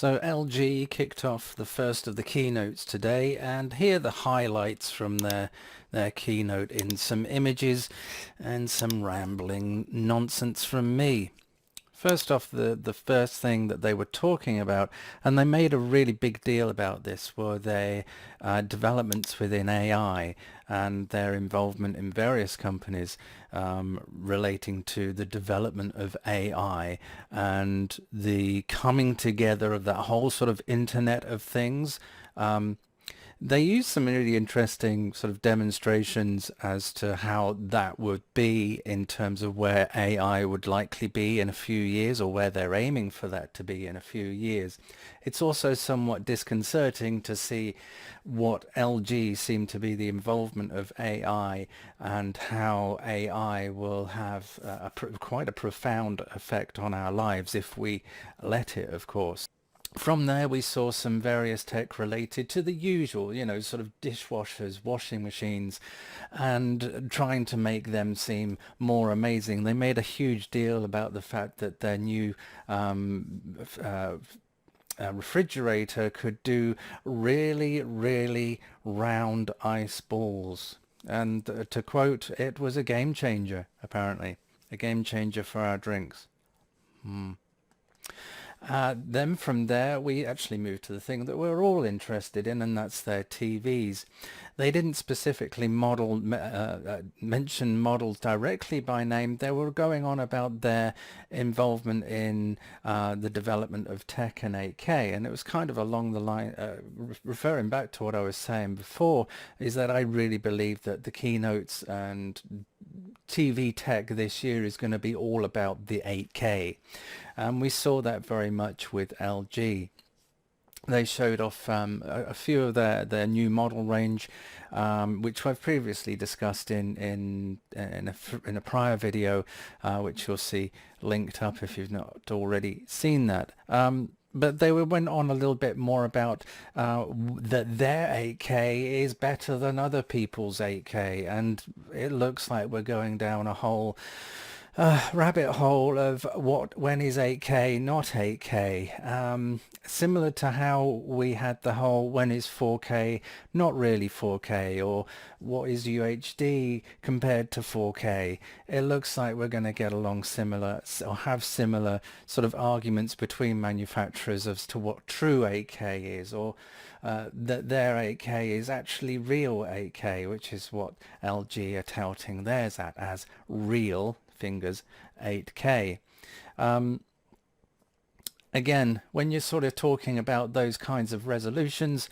So LG kicked off the first of the keynotes today, and here are the highlights from their keynote in some images and some rambling nonsense from me. First off, the first thing that they were talking about, and they made a really big deal about this, were their developments within AI and their involvement in various companies relating to the development of AI and the coming together of that whole sort of Internet of Things. They used some really interesting sort of demonstrations as to how that would be in terms of where AI would likely be in a few years, or where they're aiming for that to be in a few years. It's also somewhat disconcerting to see what LG seem to be the involvement of AI and how AI will have quite a profound effect on our lives if we let it, of course. From there, we saw some various tech related to the usual, sort of dishwashers, washing machines, and trying to make them seem more amazing. They made a huge deal about the fact that their new refrigerator could do really, really round ice balls. And to quote, it was a game changer, apparently. A game changer for our drinks. Then from there, we actually moved to the thing that we're all interested in, and that's their TVs. They didn't specifically mention models directly by name. They were going on about their involvement in the development of tech and 8K, and it was kind of along the line, referring back to what I was saying before, is that I really believe that the keynotes and TV tech this year is going to be all about the 8K. And we saw that very much with LG. They showed off a few of their new model range, which I've previously discussed in a prior video, which you'll see linked up if you've not already seen that. But they went on a little bit more about that their 8K is better than other people's 8K, and it looks like we're going down a whole rabbit hole of when is 8K not 8K. Similar to how we had the whole when is 4K not really 4K, or what is UHD compared to 4K. It looks like we're going to get along similar, or have similar sort of arguments between manufacturers as to what true 8K is, or that their 8K is actually real 8K, which is what LG are touting theirs at as real fingers 8K. Again, when you're sort of talking about those kinds of resolutions,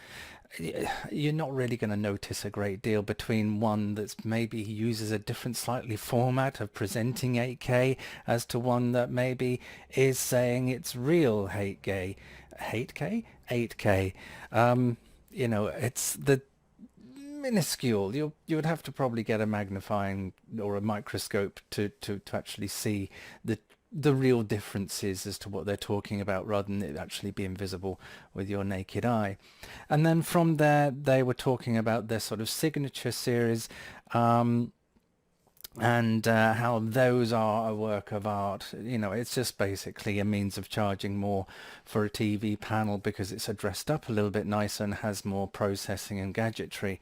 you're not really going to notice a great deal between one that's maybe uses a different slightly format of presenting 8K as to one that maybe is saying it's real 8K. 8K? It's the minuscule. You would have to probably get a magnifying or a microscope to actually see the real differences as to what they're talking about, rather than it actually being visible with your naked eye. And then from there, they were talking about their sort of signature series, and how those are a work of art. It's just basically a means of charging more for a TV panel because it's dressed up a little bit nicer and has more processing and gadgetry.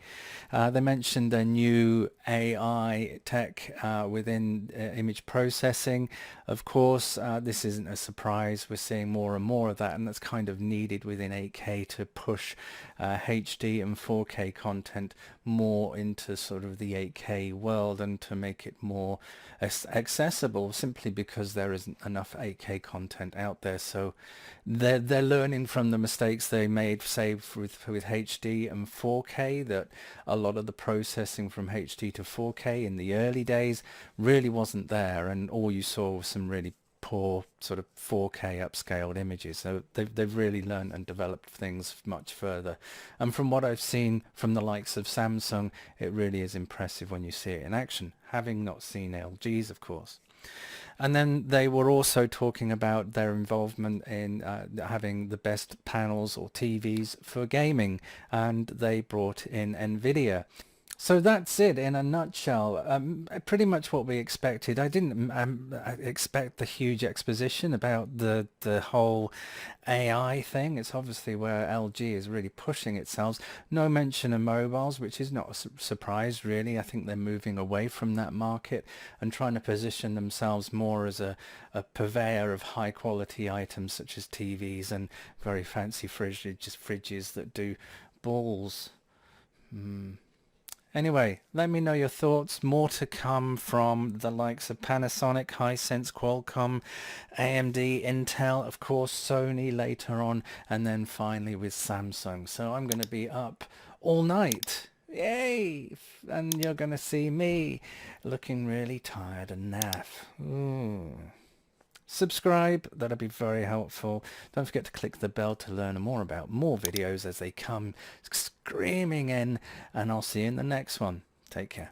They mentioned a new AI tech within image processing. Of course, this isn't a surprise. We're seeing more and more of that, and that's kind of needed within 8K to push HD and 4K content more into sort of the 8K world, and to make it more accessible, simply because there isn't enough 8K content out there. So they're learning from the mistakes they made, say with HD and 4K, that a lot of the processing from HD to 4K in the early days really wasn't there, and all you saw was some really poor sort of 4K upscaled images. So they've really learned and developed things much further. And from what I've seen from the likes of Samsung, it really is impressive when you see it in action, having not seen LG's, of course. And then they were also talking about their involvement in having the best panels or TVs for gaming, and they brought in NVIDIA. So that's it in a nutshell. Pretty much what we expected. I didn't expect the huge exposition about the whole AI thing. It's obviously where LG is really pushing itself. No mention of mobiles, which is not a surprise really. I think they're moving away from that market and trying to position themselves more as a purveyor of high quality items such as TVs and very fancy fridges that do balls. Anyway, let me know your thoughts. More to come from the likes of Panasonic, Hisense, Qualcomm, AMD, Intel, of course, Sony later on, and then finally with Samsung. So I'm going to be up all night. Yay! And you're going to see me looking really tired and naff. Ooh. Subscribe, that'll be very helpful. Don't forget to click the bell to learn more about more videos as they come screaming in, and I'll see you in the next one. Take care.